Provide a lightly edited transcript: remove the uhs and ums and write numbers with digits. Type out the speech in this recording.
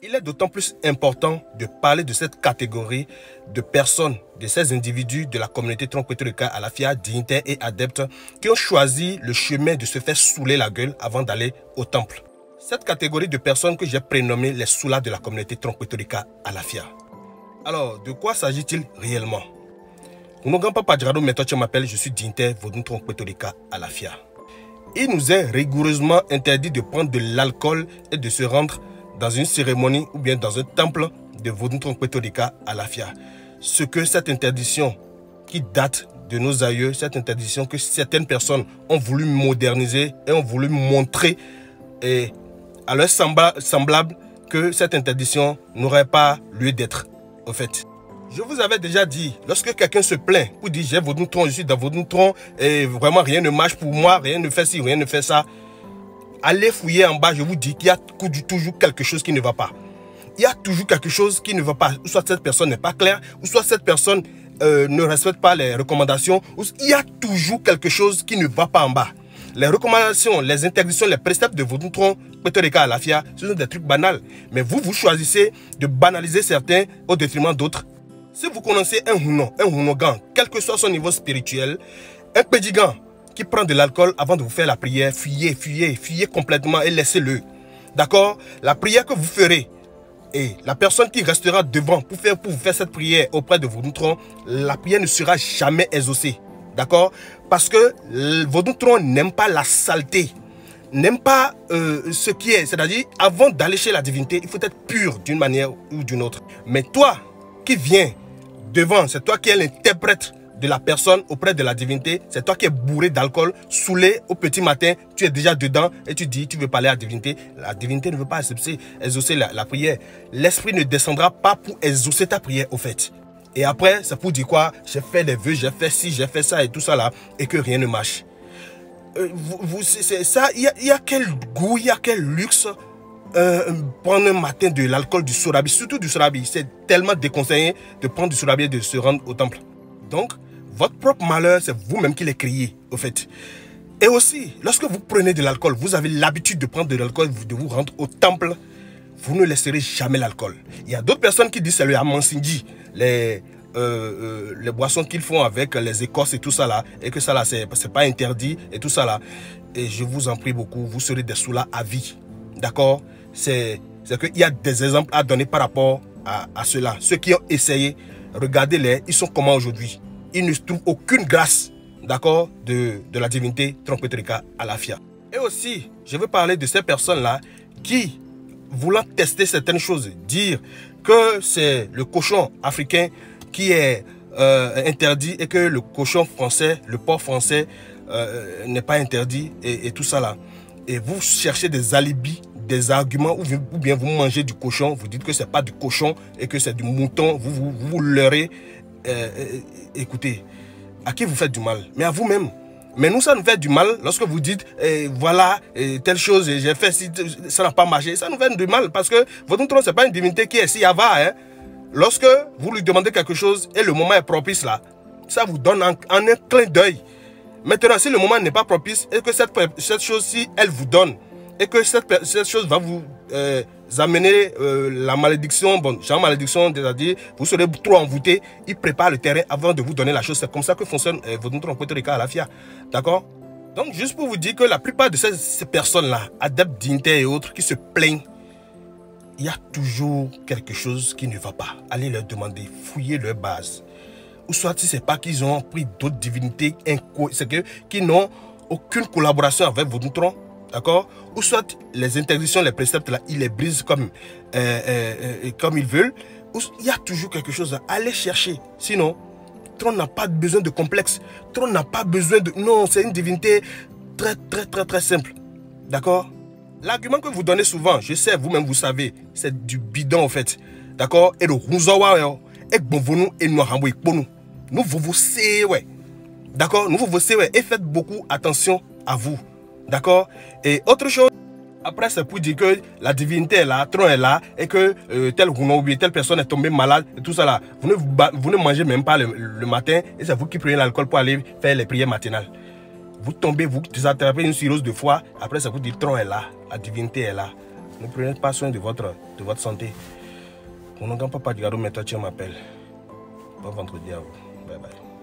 Il est d'autant plus important de parler de cette catégorie de personnes, de ces individus de la communauté Tronc-Pétro-Rica Alafia, dignitaires et adeptes qui ont choisi le chemin de se faire saouler la gueule avant d'aller au temple. Cette catégorie de personnes que j'ai prénommées les soulas de la communauté Tronc-Pétro-Rica Alafia. Alors, de quoi s'agit-il réellement? Je m'appelle, je suis dignitaire Vodun Tronc-Pétro-Rica Alafia. Il nous est rigoureusement interdit de prendre de l'alcool et de se rendre dans une cérémonie ou bien dans un temple de Vodun Tronc-Pétro-Rica Alafia. Ce que cette interdiction qui date de nos aïeux, cette interdiction que certaines personnes ont voulu moderniser et ont voulu montrer à leurs semblables que cette interdiction n'aurait pas lieu d'être, au fait. Je vous avais déjà dit, lorsque quelqu'un se plaint, ou dit j'ai Vodun Tronc, je suis dans Vodun Tronc et vraiment rien ne marche pour moi, rien ne fait ci, rien ne fait ça. Allez fouiller en bas, je vous dis qu'il y a toujours quelque chose qui ne va pas. Il y a toujours quelque chose qui ne va pas. Ou soit cette personne n'est pas claire, ou soit cette personne ne respecte pas les recommandations. Il y a toujours quelque chose qui ne va pas en bas. Les recommandations, les interdictions, les préceptes de Vodun Tronc-Pétro-Rica Alafia, ce sont des trucs banals. Mais vous choisissez de banaliser certains au détriment d'autres. Si vous connaissez un Hunogan, quel que soit son niveau spirituel, un pédigan qui prend de l'alcool avant de vous faire la prière, fuyez complètement et laissez-le. D'accord? La prière que vous ferez et la personne qui restera devant pour vous faire cette prière auprès de Vodun Tronc, la prière ne sera jamais exaucée. D'accord? Parce que Vodun Tronc n'aime pas la saleté, n'aime pas ce qui est. C'est-à-dire, avant d'aller chez la divinité, il faut être pur d'une manière ou d'une autre. Mais toi qui viens devant, c'est toi qui es l'interprète de la personne auprès de la divinité, c'est toi qui es bourré d'alcool, saoulé au petit matin, tu es déjà dedans et tu dis tu veux parler à la divinité ne veut pas exaucer la prière. L'esprit ne descendra pas pour exaucer ta prière au fait. Et après, c'est pour dire quoi? J'ai fait des vœux, j'ai fait ci, j'ai fait ça et tout ça là, et que rien ne marche. C'est ça, il y a quel goût, il y a quel luxe prendre un matin de l'alcool, du sorabi, surtout du sorabi. C'est tellement déconseillé de prendre du sorabi et de se rendre au temple. Donc, votre propre malheur, c'est vous-même qui l'avez créé, au fait. Et aussi, lorsque vous prenez de l'alcool, vous avez l'habitude de prendre de l'alcool, de vous rendre au temple, vous ne laisserez jamais l'alcool. Il y a d'autres personnes qui disent c'est le Amansindi, les boissons qu'ils font avec les écorces et tout ça là, et que ça là, c'est pas interdit et tout ça là. Et je vous en prie beaucoup, vous serez des soulas à vie. D'accord? C'est qu'il y a des exemples à donner par rapport à cela. Ceux qui ont essayé, regardez-les, ils sont comment aujourd'hui? Ils ne trouvent aucune grâce, d'accord, de la divinité Tronc-Pétro-Rica Alafia. Et aussi, je veux parler de ces personnes-là qui, voulant tester certaines choses, dire que c'est le cochon africain qui est interdit et que le cochon français, le porc français n'est pas interdit et tout ça là. Et vous cherchez des alibis, des arguments, ou bien vous mangez du cochon, vous dites que c'est pas du cochon et que c'est du mouton, vous leurrez. Écoutez, à qui vous faites du mal? Mais à vous-même. Mais nous, ça nous fait du mal lorsque vous dites, voilà, telle chose, j'ai fait, si ça n'a pas marché. Ça nous fait du mal parce que Vodun Tronc, ce n'est pas une divinité qui est si avare. Hein. Lorsque vous lui demandez quelque chose et le moment est propice là, ça vous donne en un clin d'œil. Maintenant, si le moment n'est pas propice et que cette chose-ci, elle vous donne, et que cette chose va vous amener la malédiction, bon, genre malédiction, c'est-à-dire vous serez trop envoûté, il prépare le terrain avant de vous donner la chose. C'est comme ça que fonctionne Vodun Tronc-Pétro-Rica Alafia. D'accord? Donc, juste pour vous dire que la plupart de ces personnes-là, adeptes, dignitaires et autres, qui se plaignent, il y a toujours quelque chose qui ne va pas. Allez leur demander, fouillez leur base. Ou soit si ce n'est pas qu'ils ont pris d'autres divinités, qui n'ont aucune collaboration avec Vodun Tronc. D'accord? Ou soit les interdictions, les préceptes là, ils les brisent comme ils veulent. Il y a toujours quelque chose à aller chercher. Sinon, Tronc n'a pas besoin de complexe. Tronc n'a pas besoin de... Non, c'est une divinité très simple. D'accord? L'argument que vous donnez souvent, je sais, vous-même vous savez, c'est du bidon en fait. D'accord? Et le rouzawa, et bonvonu, et noirambou, et ponou. Nous vous savez, ouais. D'accord? Nous vous savez, ouais. Et faites beaucoup attention à vous. D'accord? Et autre chose, après c'est pour dire que la divinité est là, Tronc est là, et que telle personne est tombée malade, et tout ça là. Vous ne mangez même pas le matin, et c'est vous qui prenez l'alcool pour aller faire les prières matinales. Vous tombez, vous attrapez une cirrhose de foie, après c'est pour dire Tronc est là, la divinité est là. Ne prenez pas soin de votre santé. Mon grand papa du Gado, maintenant tu m'appelles. Bon vendredi à vous. Bye bye.